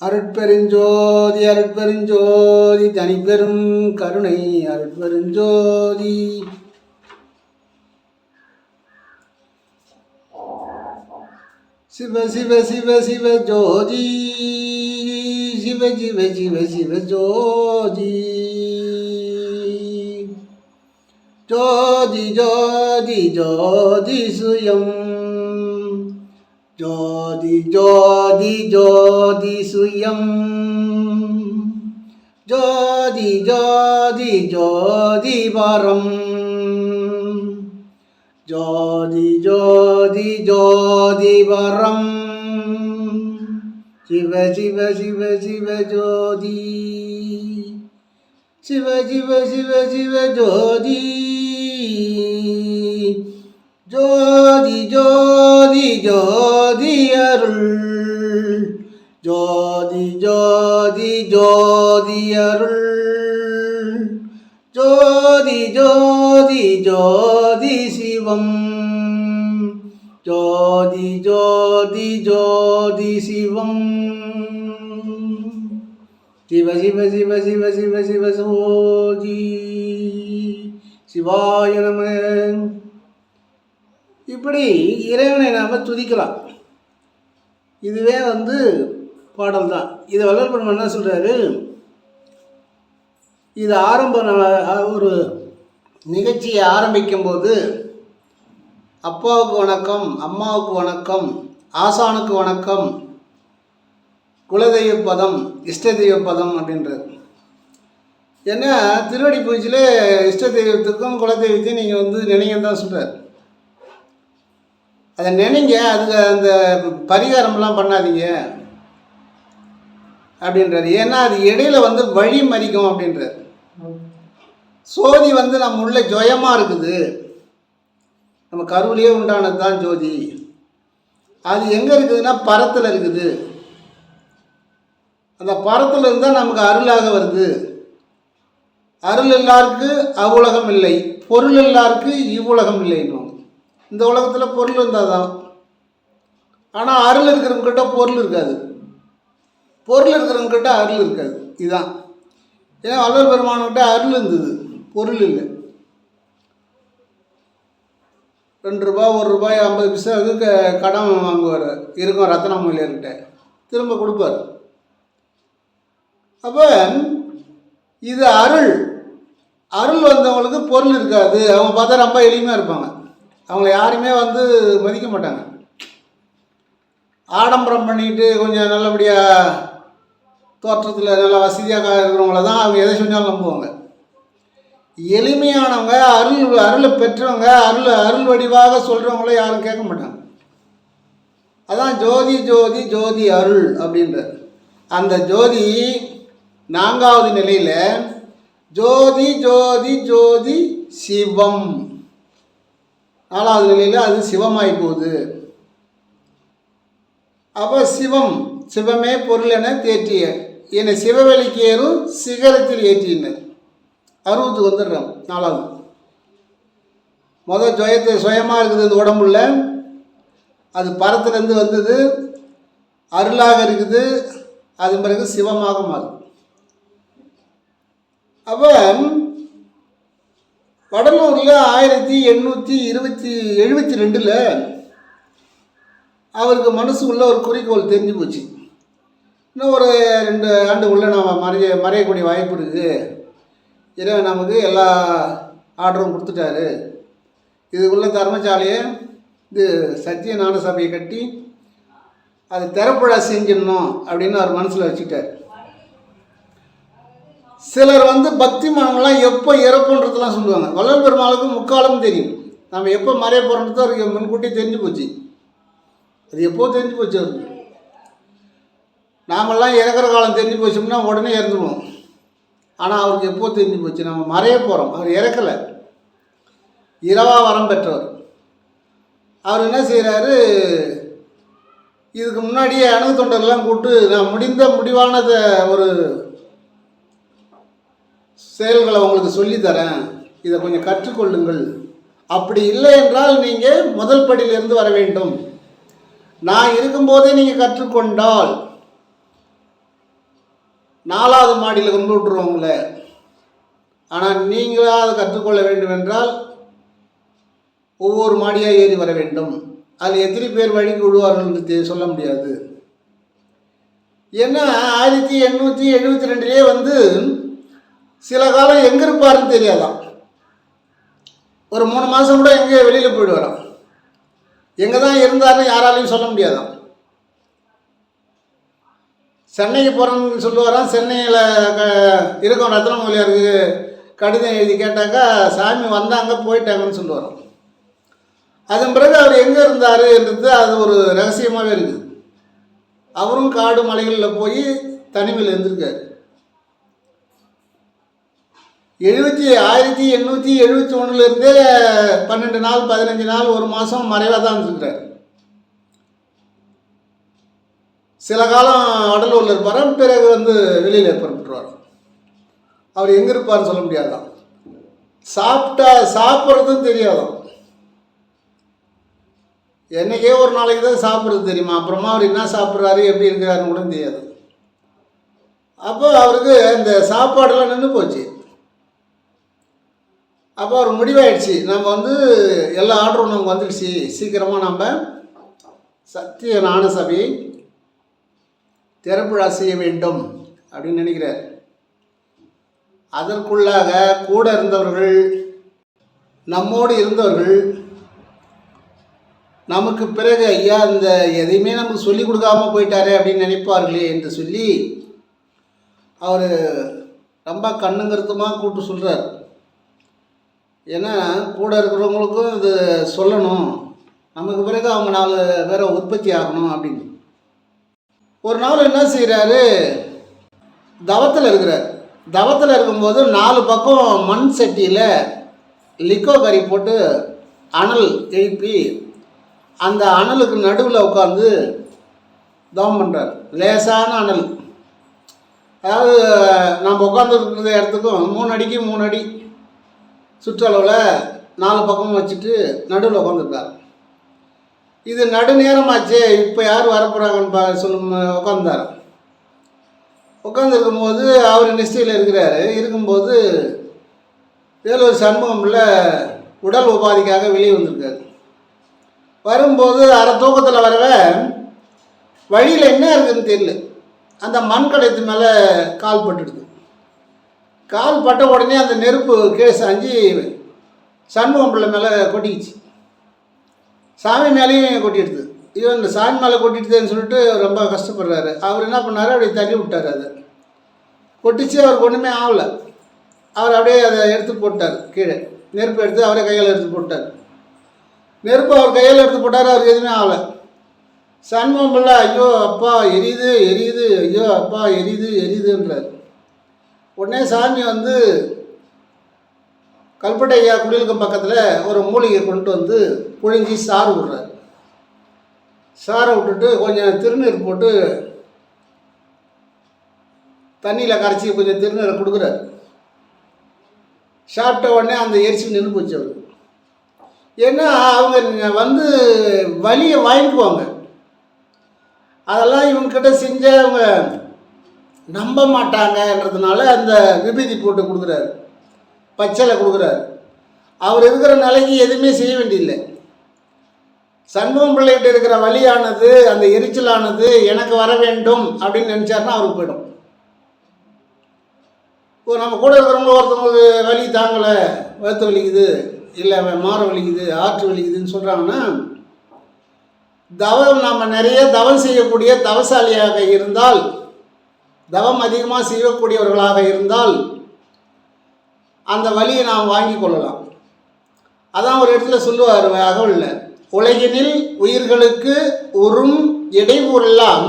அருட்பெருஞ்சோதி அருட்பெருஞ்சோதி தனிப்பெரும் கருணை அருட்பெருஞ்சோதி. சிவ சிவ சிவ சிவ ஜோதி சிவ சிவ சிவ சிவ ஜோதி. ஜோதி ஜோதி ஜோதி சுயம் ஜோதி ஜோதி ஜோதி சுயம் ஜோதி ஜோதி ஜோதி வரம் ஜோதி ஜோதி ஜோதி வரம். சிவ சிவ சிவ சிவ ஜோதி சிவ சிவ சிவ சிவ ஜோதி ஜோதி ஜோதி ஜோதி அருள் ஜோதி ஜோதி ஜோதி அருள் ஜோதி ஜோதி ஜோதி சிவம் ஜோதி ஜோதி ஜோதி சிவம். சிவ சிவ சிவ சிவ சிவ சிவ ஜோதி சிவாய நம. இப்படி இறைவனை நாம் துதிக்கலாம். இதுவே பாடல் தான். இதை வள்ளல் பெருமான் என்ன சொல்கிறாரு, இது ஒரு நிகழ்ச்சியை ஆரம்பிக்கும்போது அப்பாவுக்கு வணக்கம், அம்மாவுக்கு வணக்கம், ஆசானுக்கு வணக்கம், குலதெய்வ பதம், இஷ்ட தெய்வ பதம் அப்படின்றது. ஏன்னா திருவடி பூஜையில் இஷ்ட தெய்வத்துக்கும் குலதெய்வத்தையும் நீங்கள் நினைங்கன்னு தான் சொல்கிறார். அதை நினைங்க, அதுக்கு அந்த பரிகாரம்லாம் பண்ணாதீங்க அப்படின்றார். ஏன்னா அது இடையில வழி மறிக்கும் அப்படின்றார். சோதி நம்ம உள்ள ஜொயமாக இருக்குது, நம்ம கருவிலேயே உண்டானது தான் ஜோதி. அது எங்கே இருக்குதுன்னா பரத்தில் இருக்குது. அந்த பரத்தில் இருந்தால் நமக்கு அருளாக வருது. அருள் எல்லாருக்கு அவ்வுலகம் இல்லை, பொருள் எல்லாருக்கு இவ்வுலகம் இல்லைன்னு. இந்த உலகத்தில் பொருள் இருந்தால் தான். ஆனால் அருள் இருக்கிறவங்ககிட்ட பொருள் இருக்காது, பொருள் இருக்கிறவங்ககிட்ட அருள் இருக்காது. இதுதான். ஏன் வள்ளல் பெருமான்கிட்ட அருள் இருந்தது, பொருள் இல்லை. 2 ரூபா 1 ரூபாய் 50 பைசாவுக்கு கடன் வாங்குவார், இருக்கும் ரத்னமொழியர்கிட்ட, திரும்ப கொடுப்பார். அப்போ இது அருள். அருள் வந்தவங்களுக்கு பொருள் இருக்காது. அவங்க பார்த்தா ரொம்ப எளிமையாக இருப்பாங்க, அவங்கள யாருமே மதிக்க மாட்டாங்க. ஆடம்பரம் பண்ணிட்டு கொஞ்சம் நல்லபடியாக தோற்றத்தில் நல்லா வசதியாக இருக்கிறவங்கள தான் அவங்க எதை சொன்னாலும் நம்புவாங்க. எளிமையானவங்க, அருளை பெற்றவங்க, அருள் வடிவாக சொல்கிறவங்கள யாரும் கேட்க மாட்டாங்க. அதான் ஜோதி ஜோதி ஜோதி அருள் அப்படின்றார். அந்த ஜோதி 4வது நிலையில் ஜோதி ஜோதி ஜோதி சிவம், 4வது நிலையில் அது சிவமாகி போகுது. அப்போ சிவம், சிவமே பொருள் என தேற்றிய என்னை சிவவெளிக்கு ஏறும் சிகரத்தில் ஏற்றினர். 60 வந்துடுறோம். 4வது முதல் ஜொயத்தை சுயமாக இருக்குது இந்த உடம்புல, அது பரத்துலேருந்து வந்தது, அருளாக இருக்குது, அது பிறகு சிவமாக மாறும். அப்போ வடலூரில் 1872 அவருக்கு மனசுக்குள்ள ஒரு குறிக்கோள் தெரிஞ்சு போச்சு. இன்னும் ஒரு 2 ஆண்டுக்குள்ளே நம்ம மறையக்கூடிய வாய்ப்பு இருக்குது. இறைவன் நமக்கு எல்லா ஆர்டரும் கொடுத்துட்டாரு. இதுக்குள்ளே தர்மசாலையை சத்திய ஞான சபையை கட்டி அது திறப்புழா செஞ்சிடணும் அப்படின்னு அவர் மனசில் வச்சுட்டார். சிலர் பக்தி மனங்கள்லாம் எப்போ இறப்புன்றதுலாம் சொல்லுவாங்க. வள்ளல் பெருமாளுக்கு முக்காலம் தெரியும். நம்ம எப்போ மறைய போகிறோன்றது அவருக்கு முன்கூட்டி தெரிஞ்சு போச்சு. அது எப்போ தெரிஞ்சு போச்சு அவருக்கு. நாமெல்லாம் இறக்குற காலம் தெரிஞ்சு போச்சோம்னா உடனே இறந்துடுவோம். ஆனால் அவருக்கு எப்போ தெரிஞ்சு போச்சு, நம்ம மறைய போகிறோம். அவர் இறக்கலை, இரவா வரம் பெற்றவர். அவர் என்ன செய்கிறாரு, இதுக்கு முன்னாடியே அணுகு தொண்டர்லாம் கூப்பிட்டு நான் முடிவானதை ஒரு செயல்களை உங்களுக்கு சொல்லித்தரேன், இதை கொஞ்சம் கற்றுக்கொள்ளுங்கள். அப்படி இல்லை என்றால் நீங்கள் முதல் படியிலிருந்து வர வேண்டும். நான் இருக்கும்போதே நீங்கள் கற்றுக்கொண்டால் 4வது மாடியில் கொண்டு விட்டுருவோங்கள. ஆனால் நீங்களாக அதை கற்றுக்கொள்ள வேண்டும் என்றால் ஒவ்வொரு மாடியாக ஏறி வர வேண்டும். அதில் எத்தனை பேர் வழிக்கு விடுவார்கள் என்று சொல்ல முடியாது. ஏன்னா 1872 வந்து சில காலம் எங்கே இருப்பாருன்னு தெரியாதான். ஒரு 3 மாதம் கூட எங்கே வெளியில் போயிடுவாராம். எங்கே தான் இருந்தாருன்னு யாராலையும் சொல்ல முடியாதான். சென்னைக்கு போகிறேன்னு சொல்லுவாராம். சென்னையில் இருக்கும் ரத்னமொழியாருக்கு கடிதம் எழுதி கேட்டாக்கா சாமி வந்தாங்க போயிட்டாங்கன்னு சொல்லுவாராம். அதன் பிறகு அவர் எங்கே இருந்தார் என்றது அது ஒரு ரகசியமாகவே இருக்குது. அவரும் காடு மலைகளில் போய் தனிமையில் இருந்திருக்காரு. 1871 12 நாள் 15 நாள் ஒரு மாதம் மறைவாக தான் இருந்திருக்கிறார். சில காலம் வடலூரில் இருப்பார். பிறகு வந்து வெளியில் புறப்பட்டுருவார். அவர் எங்கே இருப்பார்னு சொல்ல முடியாதான். சாப்பிட்றதும் தெரியாதான். என்றைக்கே ஒரு நாளைக்கு தான் சாப்பிட்றது தெரியுமா. அப்புறமா அவர் என்ன சாப்பிட்றாரு எப்படி இருக்கிறாருன்னு கூட தெரியாது. அப்போ அவருக்கு இந்த சாப்பாடெல்லாம் நின்று போச்சு. அப்போ அவர் முடிவாயிடுச்சு, நம்ம வந்து எல்லா ஆர்டரும் நமக்கு வந்துடுச்சு, சீக்கிரமாக நம்ம சத்திய ஞான சபையை திறப்புழா செய்ய வேண்டும் அப்படின்னு நினைக்கிறார். அதற்குள்ளாக கூட இருந்தவர்கள், நம்மோடு இருந்தவர்கள், நமக்கு பிறகு ஐயா இந்த எதையுமே நமக்கு சொல்லிக் கொடுக்காம போயிட்டாரே அப்படின்னு நினைப்பார்களே என்று சொல்லி அவர் ரொம்ப கண்ணுங்கருத்துமாக கூப்பிட்டு சொல்கிறார். ஏன்னா கூட இருக்கிறவங்களுக்கும் இது சொல்லணும், நமக்கு பிறகு அவங்க 4 பேரை உற்பத்தி ஆகணும் அப்படின்னு. ஒரு நாள் என்ன செய்கிறாரு, தவத்தில் இருக்கிறார். தவத்தில் இருக்கும்போது 4 பக்கம் மண் சட்டியில் லிக்கோ கறி போட்டு அனல் எழுப்பி அந்த அனலுக்கு நடுவில் உட்காந்து தவம் பண்ணுறார். லேசான அனல், அதாவது நம்ம உட்காந்துருக்கிற இடத்துக்கும் 3 அடிக்கு 3 அடி சுற்றளவில் 4 பக்கமும் வச்சுட்டு நடுவில் உட்காந்துருக்கார். இது நடுநேரமாச்சே, இப்போ யார் வரப்போகிறாங்கன்னு சொல்லும் உட்காந்துருந்தார். உட்காந்துருக்கும்போது அவர் நிஷ்டையில் இருக்கும்போது வேலூர் சண்முகம் பிள்ளை உடல் உபாதிக்காக வெளியே வந்திருக்காரு. வரும்போது அரை தூக்கத்தில் வரவே வழியில் என்ன இருக்குதுன்னு தெரியல, அந்த மண் கடைத்து மேலே கால் பட்டுடுது. கால் பட்ட உடனே அந்த நெருப்பு கீழே சாஞ்சி சண்முகம் பிள்ளை மேலே கொட்டிக்கிச்சு. சாமி மேலேயும் கொட்டிடுது. இவன் சாமி மேலே கொட்டிடுதுன்னு சொல்லிட்டு ரொம்ப கஷ்டப்படுறாரு. அவர் என்ன பண்ணார், அப்படியே தள்ளி விட்டார். அதை கொட்டிச்சு, அவருக்கு ஒன்றுமே ஆகலை. அவர் அப்படியே அதை எடுத்து போட்டார் கீழே. நெருப்பு எடுத்து அவரே கையால் எடுத்து போட்டார். நெருப்பு அவர் கையில் எடுத்து போட்டார், அவருக்கு எதுவுமே ஆகலை. சண்முகம் பிள்ளை ஐயோ அப்பா எரியுது எரியுது, ஐயோ அப்பா எரியுது எரியுதுன்றார். உடனே சாமி வந்து கல்பட்டை ஐயா குடியிருக்கும் பக்கத்தில் ஒரு மூலிகை கொண்டு வந்து புழிஞ்சி சாறு விடுறார். சாரை விட்டுட்டு கொஞ்சம் திருநீர் போட்டு தண்ணியில் கரைச்சி கொஞ்சம் திருநீரை கொடுக்குறார். சாப்பிட்ட உடனே அந்த எரிச்சி நின்று போச்சு அவருக்கு. ஏன்னா அவங்க வந்து வலியை வாங்கிக்குவாங்க, அதெல்லாம் இவங்ககிட்ட செஞ்ச அவங்க நம்ப மாட்டாங்கன்றதுனால அந்த விபூதி போட்டு கொடுக்குறாரு, பச்சையில் கொடுக்குறாரு. அவர் இருக்கிற நிலைக்கு எதுவுமே செய்ய வேண்டியதில்லை. சண்முகம் பிள்ளைகிட்ட இருக்கிற வலியானது, அந்த எரிச்சலானது எனக்கு வர வேண்டும் அப்படின்னு நினச்சாருன்னா அவருக்கு போயிடும். இப்போ நம்ம கூட இருக்கிறவங்க ஒருத்தவங்களுக்கு வலி தாங்கலை, வயிற்று வலிக்குது, இல்லை மாற வலிக்குது, ஆற்று வலிக்குதுன்னு சொல்கிறாங்கன்னா, தவம் நம்ம நிறைய தவம் செய்யக்கூடிய தவசாலியாக இருந்தால், தவம் அதிகமாக செய்யக்கூடியவர்களாக இருந்தால் அந்த வலியை நாம் வாங்கி கொள்ளலாம். அதான் ஒரு இடத்துல சொல்லுவார் அகவலில், உலகினில் உயிர்களுக்கு உறும் இடையூறெல்லாம்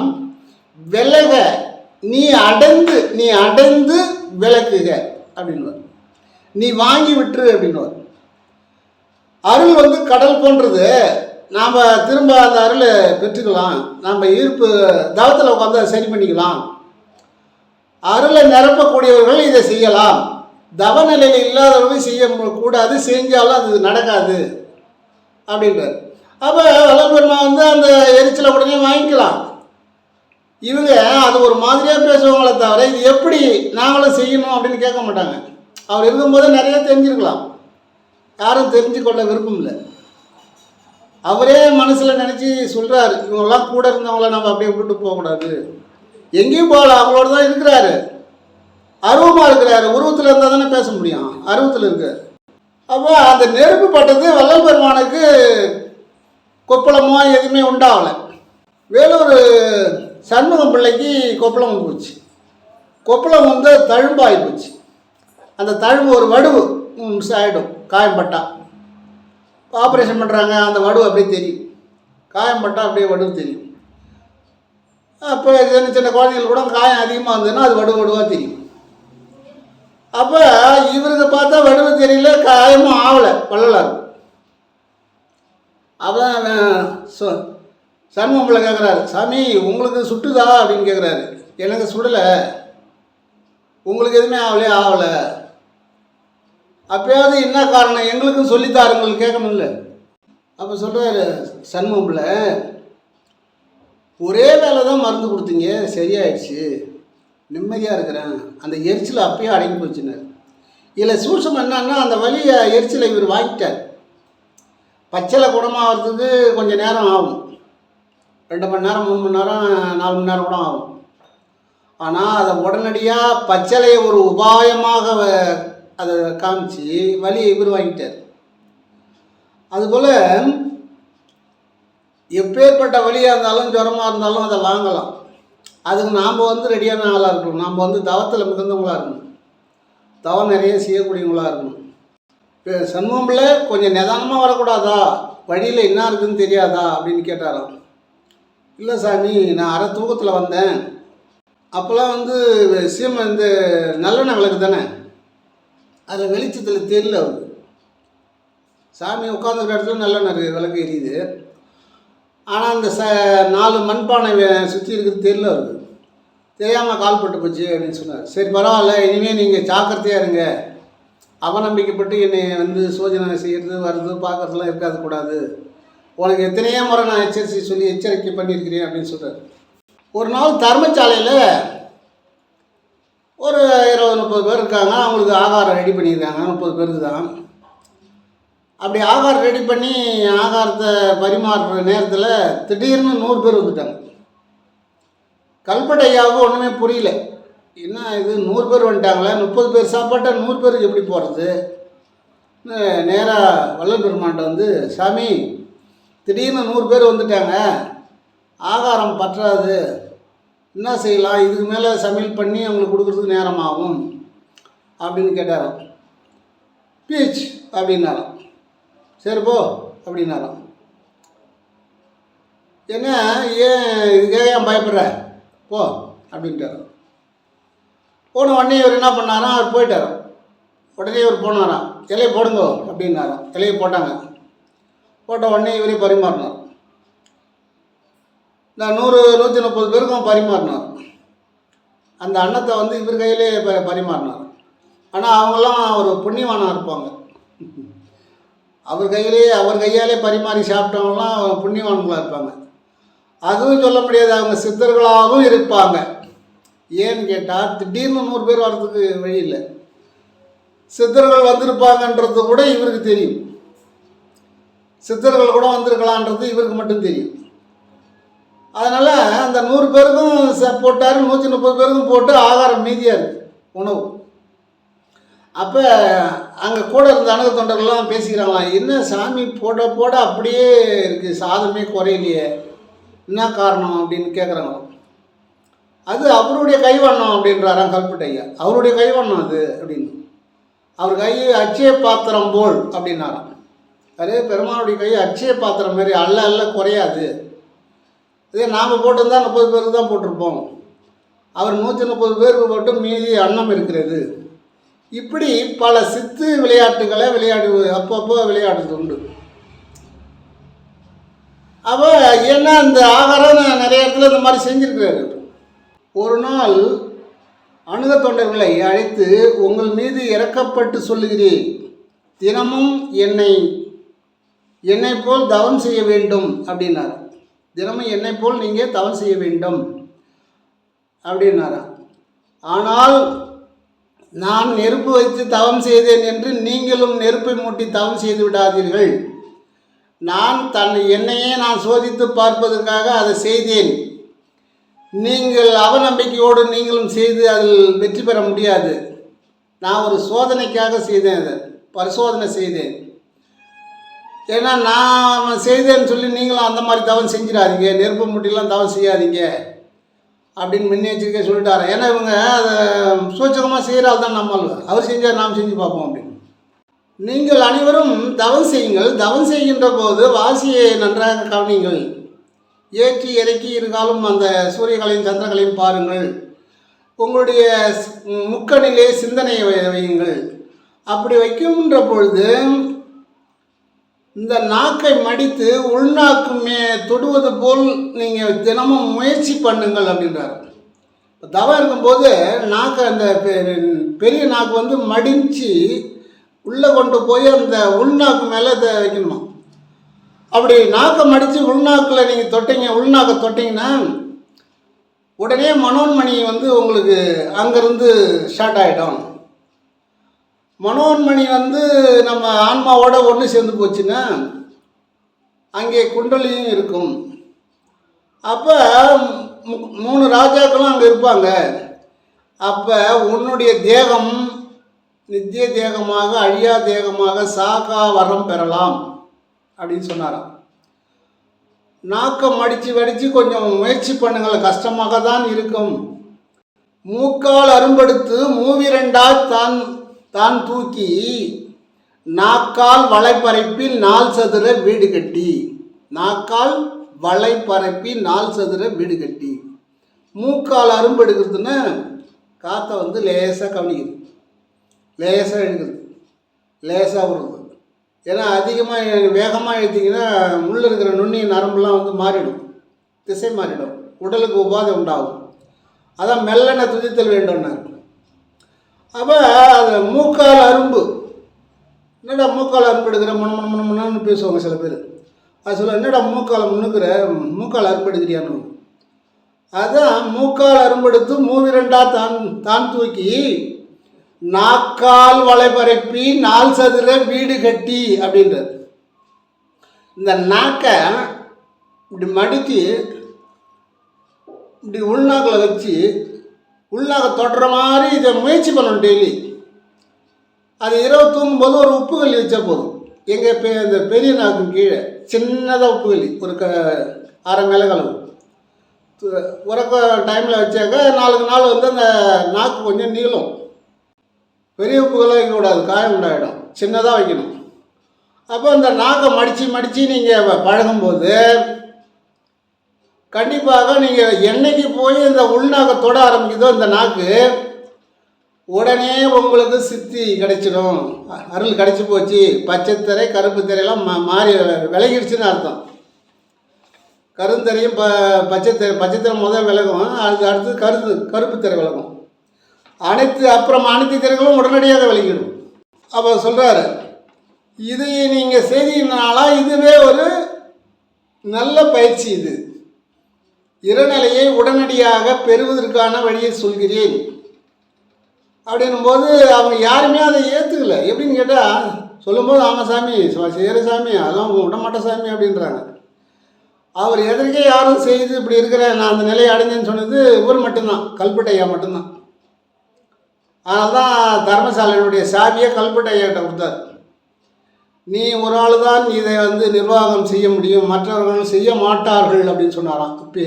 விலக நீ அடைந்து விளக்குக அப்படின்வார். நீ வாங்கி விட்டுரு அப்படின்வார். அருள் வந்து கடல் போன்றது, நாம் திரும்ப அந்த அருளை பெற்றுக்கலாம். நம்ம ஈர்ப்பு தவத்தில் உட்காந்து அதை சரி பண்ணிக்கலாம். அருளை நிரப்பக்கூடியவர்கள் இதை செய்யலாம், தவநிலையில் இல்லாதவர்கள் செய்யக்கூடாது, செஞ்சாலும் அது நடக்காது அப்படின்றார். அப்போ வளர்பெருமா வந்து அந்த எரிச்சலை உடனே வாங்கிக்கலாம். இவங்க அது ஒரு மாதிரியாக பேசுவாங்களே தவிர இது எப்படி நாங்களும் செய்யணும் அப்படின்னு கேட்க மாட்டாங்க. அவர் இருக்கும்போது நிறைய தெரிஞ்சிருக்கலாம், யாரும் தெரிஞ்சுக்கொள்ள விருப்பம் இல்லை. அவரே மனசில் நினச்சி சொல்கிறாரு, இவங்கெல்லாம் கூட இருந்தவங்கள நம்ம அப்படியே விட்டுட்டு போகக்கூடாது, எங்கேயும் போகல, அவங்களோட தான் இருக்கிறாரு, அருவமாக இருக்கிறாரு. உருவத்தில் இருந்தால் தானே பேச முடியும், அருவத்தில் இருக்கார். அப்போ அந்த நெருப்பு பட்டது வள்ளல் பெருமானுக்கு கொப்பளமோ எதுவுமே உண்டாகலை. வேலூர் சண்முகம் பிள்ளைக்கு கொப்பளம் வந்து போச்சு. கொப்பளம் வந்து தழும்பாகி போச்சு. அந்த தழும்பு ஒரு வடுவு மிஸ் ஆகிடும், காயம்பட்டா. ஆப்ரேஷன் பண்ணுறாங்க, அந்த வடுவு அப்படியே தெரியும், காயம்பட்டா அப்படியே வடுவு தெரியும். அப்போ சின்ன சின்ன குழந்தைகள் கூட காயம் அதிகமாக இருந்ததுன்னா அது வடுவாக தெரியும். அப்போ இவருக்கு பார்த்தா வடுவு தெரியல, காயமும் ஆகலை, வள்ளலார். அதான் சண்முகம் பிள்ளை கேட்குறாரு, சாமி உங்களுக்கு சுட்டுதா அப்படின்னு கேட்குறாரு. எனக்கு சுடலை, உங்களுக்கு எதுவுமே ஆகலை. அப்போயாவது என்ன காரணம் எங்களுக்கும் சொல்லித்தாருங்களுக்கு கேட்கணும்ல. அப்போ சொல்கிறாரு சண்முகம் பிள்ளை, ஒரே வேலை தான் மருந்து கொடுத்தீங்க, சரியாயிடுச்சு, நிம்மதியாக இருக்கிறேன், அந்த எரிச்சல் அப்பயே அடங்கி போச்சுன்னார். இதில் சூட்சம் என்னன்னா, அந்த வலியை எரிச்சலை இவர் வாங்கிட்டார். பச்சளை குணமாகிறதுக்கு கொஞ்சம் நேரம் ஆகும், 2 மணி நேரம் 3 மணி நேரம் 4 மணி நேரம் கூட ஆகும். ஆனால் அதை உடனடியாக பச்சளையை ஒரு உபாயமாக அதை காமிச்சு வலியை இவர் வாங்கிட்டார். அதுபோல் எப்பேற்பட்ட வலியாக இருந்தாலும் ஜுரமாக இருந்தாலும் அதை வாங்கலாம். அதுக்கு நாம் வந்து ரெடியான ஆளாக இருக்கணும். நாம் வந்து தவத்தில் மிகுந்தவங்களாக இருக்கணும், தவம் நிறைய செய்யக்கூடியவங்களாக இருக்கணும். இப்போ சண்முகம்ல கொஞ்சம் நிதானமாக வரக்கூடாதா, வழியில் என்ன இருக்குதுன்னு தெரியாதா அப்படின்னு கேட்டாராம். இல்லை சாமி, நான் அரை தூக்கத்தில் வந்தேன், அப்போல்லாம் வந்து இந்த நல்லெண்ணெய் விளக்கு தானே, அதில் வெளிச்சத்தில் தெரியல. அவருக்கு சாமி உட்காந்துருக்க இடத்துல நல்லெண்ணெய் விளக்கு எரியுது, ஆனால் அந்த 4 மண்பானை சுற்றி இருக்கிறது தெரியல. அவருக்கு தெரியாமல் கால் பட்டு போச்சு அப்படின்னு சொன்னார். சரி பரவாயில்ல, இனிமேல் நீங்கள் ஜாக்கிரதையாக இருங்க, அவநம்பிக்கைப்பட்டு என்னை வந்து சோதனை செய்கிறது வர்றது பார்க்குறதுலாம் இருக்காது கூடாது, உனக்கு எத்தனையோ முறை நான் எச்சரிக்கை பண்ணியிருக்கிறேன் அப்படின்னு சொல்கிறார். ஒரு நாள் தர்மசாலையில் ஒரு 20-30 பேர் இருக்காங்க, அவங்களுக்கு ஆகாரம் ரெடி பண்ணியிருக்காங்க, 30 பேருக்கு தான். அப்படி ஆகாரம் ரெடி பண்ணி ஆகாரத்தை பரிமாறுற நேரத்தில் திடீர்னு 100 பேர் வந்துட்டாங்க. கல்பட்டை ஐயாவுக்கு ஒன்றுமே புரியல, என்ன இது 100 பேர் வந்துட்டாங்களே, 30 பேர் சாப்பாட்டை 100 பேருக்கு எப்படி போகிறது. நேராக வள்ளல் பெருமான்ட்ட வந்து, சாமி திடீர்னு 100 பேர் வந்துட்டாங்க, ஆகாரம் பற்றாது, என்ன செய்யலாம், இதுக்கு மேலே சமையல் பண்ணி அவங்களுக்கு கொடுக்குறதுக்கு நேரமாகும் அப்படின்னு கேட்டாராம். பீச் அப்படின்னாராம். சரி போ அப்படின்னாராம். என்ன இதுக்காக ஏன் பயப்படுற, போ அப்படின்ட்டாராம். போன உடனே இவர் என்ன பண்ணாராம், அவர் போயிட்டாராம். உடனே இவர் போனாராம், இலையை போடுங்க அப்படின்னாராம். இலையை போட்டாங்க. போட்ட உடனே இவரே பரிமாறினார். நான் 100-130 பேருக்கும் பரிமாறினார். அந்த அன்னத்தை வந்து இவர் கையிலே பரிமாறினார். ஆனால் அவங்களாம் ஒரு புண்ணியவானாக இருப்பாங்க, அவர் கையாலே பரிமாறி சாப்பிட்டவங்களாம் புண்ணியவான்களாக இருப்பாங்க. அதுவும் சொல்ல முடியாது, அவங்க சித்தர்களாகவும் இருப்பாங்க. ஏன்னு கேட்டால் திடீர்னு 100 பேர் வர்றதுக்கு வழி இல்லை. சித்தர்கள் வந்திருப்பாங்கன்றது கூட இவருக்கு தெரியும், சித்தர்கள் கூட வந்திருக்கலான்றது இவருக்கு மட்டும் தெரியும். அதனால் அந்த 100 பேருக்கும் போட்டார், 130 பேருக்கும் போட்டு ஆகாரம் மீதியாக இருக்குது உணவு. அப்போ அங்கே கூட இருந்த அணுக தொண்டர்கள்லாம் பேசிக்கிறாங்களாம், என்ன சாமி போட அப்படியே இருக்குது, சாதமே குறையிலையே, என்ன காரணம் அப்படின்னு கேட்குறாங்களாம். அது அவருடைய கைவண்ணம் அப்படின்றாராம் கல்பட்டை ஐயா. அவருடைய கைவண்ணம் அது அப்படின்னு. அவர் கை அட்சய பாத்திரம் போல் அப்படின்னாராம். அதே பெருமானுடைய கை அட்சய பாத்திரம் மாரி அல்ல குறையாது. இதே நாம் போட்டிருந்தா 30 பேருக்கு தான் போட்டிருப்போம், அவர் 130 பேருக்கு போட்டு மீதி அன்னம் இருக்கிறது. இப்படி பல சித்து விளையாட்டுகளை அப்பப்போ விளையாடுறது உண்டு. அப்போ ஏன்னா அந்த ஆகாரம் நிறைய இடத்துல இந்த மாதிரி செஞ்சுருக்கிறாரு. ஒரு நாள் அணுக தொண்டர்களை அழைத்து, உங்கள் மீது இறக்கப்பட்டு சொல்லுகிறேன், தினமும் என்னை போல் தவம் செய்ய வேண்டும் அப்படின்னார். தினமும் என்னை போல் நீங்கள் தவம் செய்ய வேண்டும், அப்படின்னாராம். ஆனால் நான் நெருப்பு வைத்து தவம் செய்தேன் என்று நீங்களும் நெருப்பை மூட்டி தவம் செய்து விடாதீர்கள். நான் என்னையே நான் சோதித்து பார்ப்பதற்காக அதை செய்தேன். நீங்கள் அவநம்பிக்கையோடு நீங்களும் செய்து அதில் வெற்றி பெற முடியாது. நான் ஒரு சோதனைக்காக செய்தேன், அதை பரிசோதனை செய்தேன். ஏன்னா நான் செய்தேன்னு சொல்லி நீங்களும் அந்த மாதிரி தவம் செஞ்சிடாதீங்க, நெருப்பு மூட்டிலாம் தவம் செய்யாதீங்க அப்படின்னு முன்னெச்சரிக்கை சொல்லிட்டாரு. ஏன்னா இவங்க அதை சூட்சகமாக செய்கிறாள் தான் நம்மால், அவர் செஞ்சால் நாம் செஞ்சு பார்ப்போம் அப்படின்னு. நீங்கள் அனைவரும் தவம் செய்யுங்கள். தவம் செய்கின்ற போது வாசியை நன்றாக கவனியுங்கள். ஏற்றி இறக்கி இருக்காலும் அந்த சூரியகளையும் சந்திரகளையும் பாருங்கள். உங்களுடைய முக்கணிலே சிந்தனையை வையுங்கள். அப்படி வைக்கின்ற பொழுது இந்த நாக்கை மடித்து உள்நாக்கு தொடுவது போல் நீங்கள் தினமும் முயற்சி பண்ணுங்கள் அப்படின்றார். தவம் இருக்கும்போது நாக்கை அந்த பெரிய நாக்கு வந்து மடித்து உள்ளே கொண்டு போய் அந்த உள்நாக்கு மேலே இதை வைக்கணுமா. அப்படி நாக்கை மடித்து உள்நாக்கில் நீங்கள் தொட்டிங்க, உள்நாக்கை தொட்டிங்கன்னா உடனே மனோன்மணி வந்து உங்களுக்கு அங்கேருந்து ஸ்டார்ட் ஆகிடும். மனோன்மணி வந்து நம்ம ஆன்மாவோட ஒன்று சேர்ந்து போச்சுன்னா அங்கே குண்டலியும் இருக்கும். அப்போ 3 ராஜாக்களும் அங்கே இருப்பாங்க. அப்போ உன்னுடைய தேகம் நித்திய தேகமாக அழியா தேகமாக சாகா வரம் பெறலாம் அப்படின்னு சொன்னாராம். நாக்கம் மடித்து வடித்து கொஞ்சம் முயற்சி பண்ணுங்கள், கஷ்டமாக தான் இருக்கும். மூக்கால் அரும்பெடுத்து மூவிரண்டால் தான் தூக்கி நாக்கால் வளைப்பரப்பி 4 சதுர வீடு கட்டி. நாக்கால் வளைப்பரப்பி 4 சதுர வீடு கட்டி. மூக்கால் அரும்பெடுக்கிறதுன்னா காற்றை வந்து லேசாக கவனிக்குது, லேசாக இழுக்குது, லேசாக விடுறது. ஏன்னா அதிகமாக வேகமாக இழுத்திங்கன்னா உள்ளே இருக்கிற நுண்ணிய நரம்புலாம் வந்து மாறிடும், திசை மாறிடும், உடலுக்கு உபாதை உண்டாகும். அதான் மெல்லனை துதித்தல் வேண்டும்னார். அப்போ அது மூக்கால் அரும்பு. என்னடா மூக்கால் அரும்பு எடுக்கிற முன்னு பேசுவாங்க சில பேர். அது சொல்ல, என்னடா மூக்கால் முன்னுக்கிற, மூக்கால் அரும்பு எடுக்கிறியான்னு. அதான் மூக்கால் அரும்பெடுத்து மூவிரண்டா தான் தூக்கி நாக்கால் வளைபரப்பி 4 சதுர வீடு கட்டி அப்படின்றது. இந்த நாக்கை இப்படி மடித்து இப்படி உள்நாக்கில் வச்சு உள்நாக்கை தொடுற மாதிரி இதை முயற்சி பண்ணணும் டெய்லி. அது இரவு தூங்கும்போது ஒரு உப்பு கல்லி வச்சா போதும். எங்கள் இந்த பெரிய நாக்கு கீழே சின்னதாக உப்பு கல்லி ஒரு அரை மிளகளவு உறக்க டைமில் வச்சாக்க 4 நாள் வந்து அந்த நாக்கு கொஞ்சம் நீளும். பெரிய உப்புகளை வைக்கக்கூடாது, காயம் உண்டாயிடும். சின்னதாக வைக்கணும். அப்போ அந்த நாக்கை மடித்து நீங்கள் பழகும்போது கண்டிப்பாக நீங்கள் என்னைக்கு போய் இந்த உள்நாக்கை தொட ஆரம்பிக்குதோ இந்த நாக்கு, உடனே உங்களுக்கு சித்தி கிடைச்சிடும், அருள் கிடைச்சி போச்சு. பச்சைத்திரை கருப்பு திரையெல்லாம் மாறி விலகிடுச்சுன்னு அர்த்தம். கருந்தரையும் பச்சைத்திரை முதல் விலகும், அதுக்கு அடுத்து கருப்பு திரை விலகும். அனைத்து திரைகளும் உடனடியாக விலகிடும். அப்போ சொல்கிறாரு, இதை நீங்கள் செய்தீங்கனால இதுவே ஒரு நல்ல பயிற்சி. இது இறைநிலையை உடனடியாக பெறுவதற்கான வழியை சொல்கிறேன் அப்படின்னும் போது அவங்க யாருமே அதை ஏற்றுக்கல. எப்படின்னு கேட்டால் சொல்லும்போது, ஆமாம் சாமி செய்கிற சாமி, அதெல்லாம் விடமாட்ட சாமி அப்படின்றாங்க. அவர் எதற்கே யாரும் செய்து இப்படி இருக்கிறேன் நான் அந்த நிலையை அடைஞ்சேன்னு சொன்னது இவர் மட்டும்தான், கல்பட்டையா மட்டும்தான். அதனால தான் தர்மசாலையினுடைய சாவியை கல்பட்டையாட்ட கொடுத்தார். நீ ஒரு ஆள் தான் இதை வந்து நிர்வாகம் செய்ய முடியும், மற்றவர்கள் செய்ய மாட்டார்கள் அப்படின்னு சொன்னாராம். இப்போ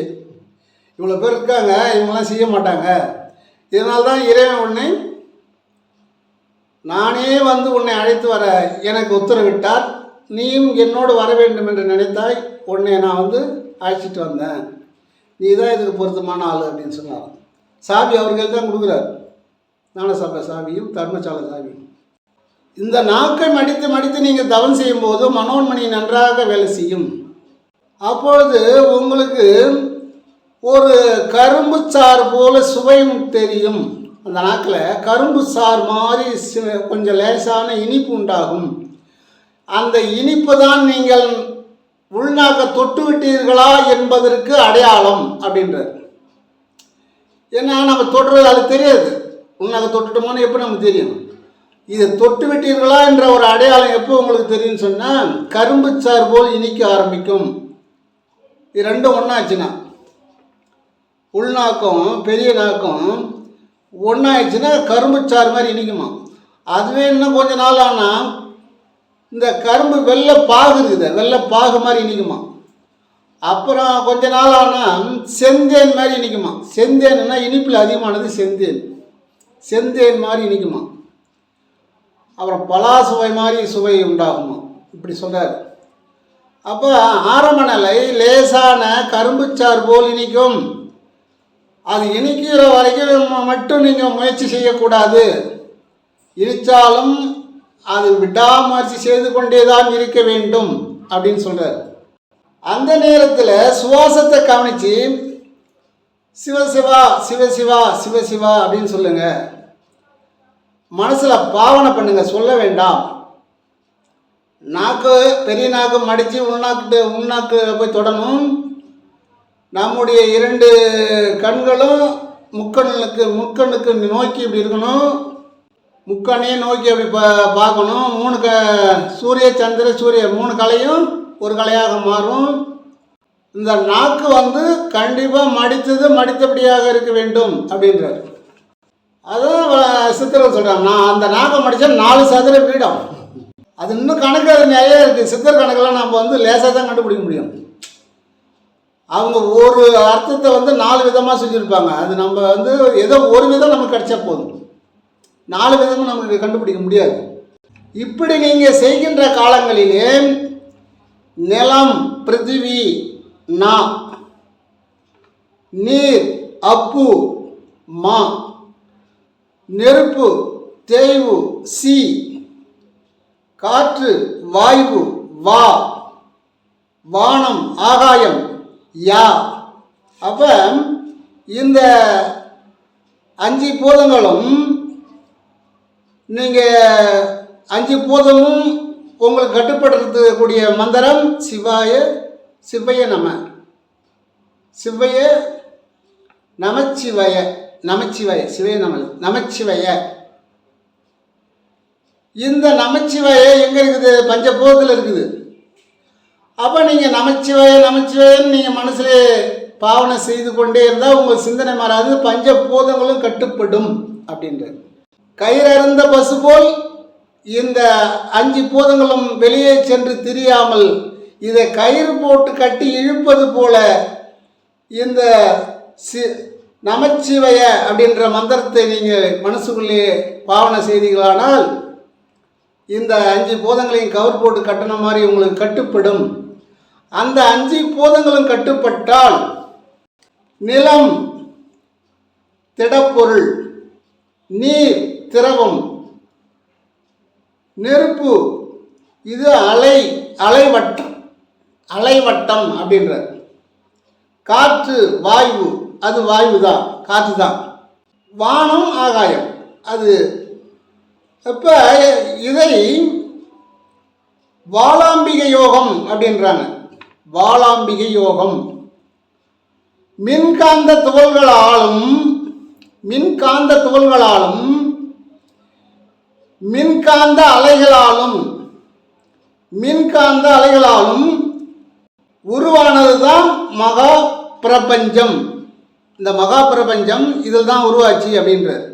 இவ்வளோ பேர் இருக்காங்க, இவங்களாம் செய்ய மாட்டாங்க. இதனால தான் இறைவன் நானே வந்து உன்னை அழைத்து வர எனக்கு உத்தரவிட்டார். நீயும் என்னோடு வர வேண்டும் என்று நினைத்தாய், உன்னை நான் வந்து அழைச்சிட்டு வந்தேன், நீ தான் இதுக்கு பொருத்தமான ஆள் அப்படின்னு சொன்னார். சாவி அவர்கள் தான் கொடுக்குறார், ஞானசபை சாவியும் தர்மசாலை சாவியும். இந்த நாக்கை மடித்து நீங்கள் தவம் செய்யும்போது மனோன்மணி நன்றாக வேலை செய்யும். அப்பொழுது உங்களுக்கு ஒரு கரும்பு சாறு போல சுவையும் தெரியும். அந்த நாக்கில் கரும்பு சாறு மாதிரி கொஞ்சம் லேசான இனிப்பு உண்டாகும். அந்த இனிப்பு தான் நீங்கள் உள்நாக்க தொட்டு விட்டீர்களா என்பதற்கு அடையாளம் அப்படின்றார். ஏன்னா நம்ம தொடுறது அது தெரியாது. உன்னாக தொட்டுட்டோமோன்னு எப்போ நமக்கு தெரியும்? இதை தொட்டு விட்டீர்களா என்ற ஒரு அடையாளம் எப்போ உங்களுக்கு தெரியும்னு சொன்னால், கரும்பு சார் போல் இனிக்க ஆரம்பிக்கும். இது ரெண்டும் ஒன்றாச்சுன்னா, உள்நாக்கம் பெரிய நாக்கம் ஒன்றாயிடுச்சுன்னா கரும்பு சாறு மாதிரி இனிக்குமா. அதுவே இன்னும் கொஞ்ச நாள் ஆனால் இந்த கரும்பு வெள்ளை பாகு இருக்குது, வெள்ளை பாகு மாதிரி இனிக்குமா. அப்புறம் கொஞ்ச நாள் ஆனால் செந்தேன் மாதிரி இனிக்குமா. செந்தேன்னா இனிப்பில் அதிகமானது செந்தேன், செந்தேன் மாதிரி இனிக்குமா. அப்புறம் பலா சுவை மாதிரி சுவை உண்டாகுமா, இப்படி சொல்கிறார். அப்போ ஆரம்ப நிலை லேசான கரும்புச்சாறு போல் இனிக்கும். அது இனிக்கிற வரைக்கும் மட்டும் நீங்கள் முயற்சி செய்யக்கூடாது. இனித்தாலும் அது விடாமுயற்சி செய்து கொண்டே தான் இருக்க வேண்டும் அப்படின்னு சொல்கிறார். அந்த நேரத்தில் சுவாசத்தை கவனித்து சிவசிவா சிவசிவா சிவசிவா அப்படின்னு சொல்லுங்கள். மனசில் பாவனை பண்ணுங்க, சொல்ல வேண்டாம். நாக்கு பெரிய நாக்கு மடித்து உள்நாக்கு போய் தொடணும். நம்முடைய 2 கண்களும் முக்கண்ணுக்கு நோக்கி இப்படி இருக்கணும். முக்கண்ணையே நோக்கி அப்படி பார்க்கணும். 3 சூரிய சந்திர சூரிய 3 கலையும் ஒரு கலையாக மாறும். இந்த நாக்கு கண்டிப்பாக மடித்தபடியாக இருக்க வேண்டும் அப்படின்றார். அதான் சித்தர்கள் சொல்கிறாங்க, நான் அந்த நாக்கை மடித்தா 4 சதுர வீடம். அது இன்னும் கணக்கு அது நிறைய இருக்குது. சித்தர் கணக்கெல்லாம் நம்ம லேசாக தான் கண்டுபிடிக்க முடியும். அவங்க ஒரு அர்த்தத்தை 4 விதமாக செஞ்சுருப்பாங்க. அது நம்ம ஏதோ ஒரு விதம் நமக்கு கிடைச்சா போதும், 4 விதமும் நமக்கு கண்டுபிடிக்க முடியாது. இப்படி நீங்கள் செய்கின்ற காலங்களிலே நிலம் பிருத்திவி நா, நீர் அப்பு மா, நெருப்பு தேய்வு சி, காற்று வாயு வா, வானம் ஆகாயம் யா. அப்போ இந்த 5 பூதங்களும் நீங்கள் 5 பூதமும் உங்களுக்கு கட்டுப்படுத்தக்கூடிய மந்திரம் சிவாய சிவைய நம, சிவைய நமச்சிவய, நமச்சிவய சிவைய நமச்சிவய. இந்த நமச்சிவய எங்கே இருக்குது? பஞ்சபூதத்தில் இருக்குது. அப்போ நீங்கள் நமச்சிவயன்னு நீங்கள் மனசில் பாவனை செய்து கொண்டே இருந்தால் உங்கள் சிந்தனை மாறாது, பஞ்சபூதங்களும் கட்டுப்படும் அப்படின்றது. கயிறறுந்த பசு போல் இந்த 5 பூதங்களும் வெளியே சென்று திரியாமல் இதை கயிறு போட்டு கட்டி இழுப்பது போல இந்த நமச்சிவய அப்படின்ற மந்திரத்தை நீங்கள் மனசுக்குள்ளே பாவனை செய்தீர்களானால் இந்த 5 பூதங்களையும் கவர் போட்டு கட்டின மாதிரி உங்களுக்கு கட்டுப்படும். அந்த 5 பூதங்களும் கட்டுப்பட்டால் நிலம் திடப்பொருள், நீர் திரவம், நெருப்பு இது அலைவட்டம் அப்படின்றார். காற்று வாயு, அது வாயு தான், காற்று தான். வானம் ஆகாயம் அது. இப்போ இதை வாளாம்பிகை யோகம் அப்படின்றாங்க. வாளாம்பிகை யோகம் மின்காந்த துகள்களாலும் மின்காந்த அலைகளாலும் உருவானது தான் மகா பிரபஞ்சம். இந்த மகா பிரபஞ்சம் இதில் தான் உருவாச்சு அப்படின்றார்.